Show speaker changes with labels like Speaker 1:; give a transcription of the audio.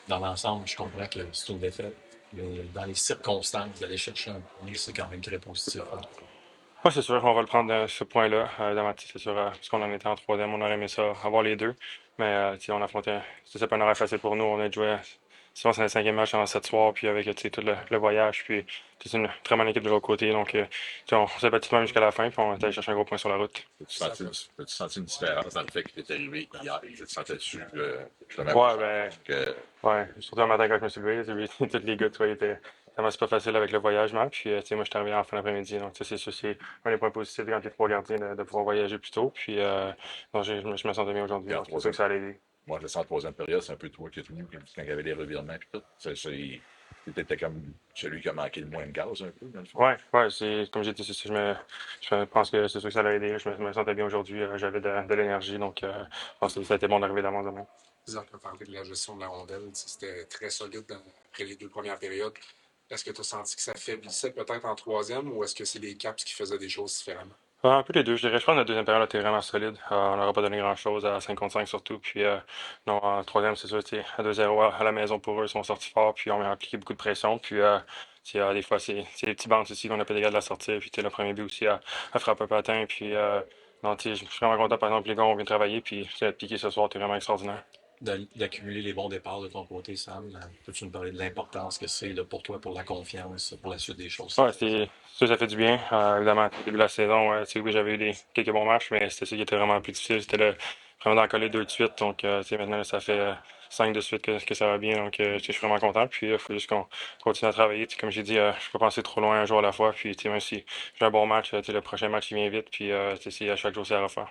Speaker 1: dans l'ensemble, je comprends que c'est une défaite. Mais dans les circonstances, d'aller chercher un point, c'est quand même très positif, hein.
Speaker 2: Oui, c'est sûr, on va le prendre ce point-là. C'est sûr, parce qu'on en était en troisième, on aurait aimé ça, avoir les deux. Mais tu sais, on affrontait, c'est pas un horaire facile pour nous. On a joué, sinon c'est le cinquième match en 7 soirs, puis avec tu sais, tout le voyage, puis c'est une très bonne équipe de l'autre côté. Donc, tu sais, on s'est battu de même jusqu'à la fin, puis on est allé chercher un gros point sur la route.
Speaker 3: As-tu senti une différence dans le fait qu'il est arrivé hier? Tu te sentais-tu justement plus
Speaker 2: Ouais,
Speaker 3: en
Speaker 2: ben,
Speaker 3: forme que.
Speaker 2: ouais, surtout un matin quand je me suis levé, tous les gars, tu vois, étaient vraiment super facile avec le voyagement. Puis, tu sais, moi, je suis arrivé en fin d'après-midi. Donc, tu sais, c'est sûr, c'est un des points positifs quand t'es trois gardiens de pouvoir voyager plus tôt. Puis, non, je me sentais bien aujourd'hui.
Speaker 3: Puis en
Speaker 2: Donc, c'est sûr que
Speaker 3: troisième.
Speaker 2: ça allait aider.
Speaker 3: Moi, je le sens en troisième période, c'est un peu toi qui es venu quand il y avait les revirements et tout. T'étais comme celui qui a manqué le moins de gaz un peu, dans le fond.
Speaker 2: Ouais, ouais, c'est, comme j'ai dit, c'est ça, je pense que c'est sûr que ça allait aider. Je me sentais bien aujourd'hui. J'avais de l'énergie. Donc, je pense que ça a été bon d'arriver d'avance demain.
Speaker 4: Zach a parlé de la gestion de la rondelle. C'était très solide après les deux premières périodes. Est-ce que tu as senti que ça faiblissait peut-être en troisième ou est-ce que c'est les Caps qui faisaient des choses différemment?
Speaker 2: Un peu les deux, je dirais. Je pense que la deuxième période a été vraiment solide. On n'aura pas donné grand-chose à 55 surtout. Puis non, en troisième, c'est sûr, à 2-0 à la maison pour eux, ils sont sortis fort, puis on a appliqué beaucoup de pression. Puis des fois, c'est les petits bancs aussi qu'on a pas des gars de la sortie. Puis le premier but aussi à frappe un patin. Puis non, je suis vraiment content, par exemple, les gars, on vient travailler. Puis être piqué ce soir, t'es vraiment extraordinaire.
Speaker 1: D'accumuler les bons départs de ton côté, Sam. Peux-tu nous parler de l'importance que c'est là, pour toi, pour la confiance, pour la suite des choses?
Speaker 2: Ouais, ça fait du bien. Évidemment, au début de la saison, oui, j'avais eu quelques bons matchs, mais c'était ça qui était vraiment plus difficile. C'était vraiment d'en coller deux de suite. Donc, maintenant, ça fait cinq de suite que ça va bien. Donc, je suis vraiment content. Puis, il faut juste qu'on continue à travailler. Tu sais, comme j'ai dit, je peux penser trop loin un jour à la fois. Puis, même si j'ai un bon match, le prochain match, il vient vite. Puis, à chaque jour, c'est à refaire.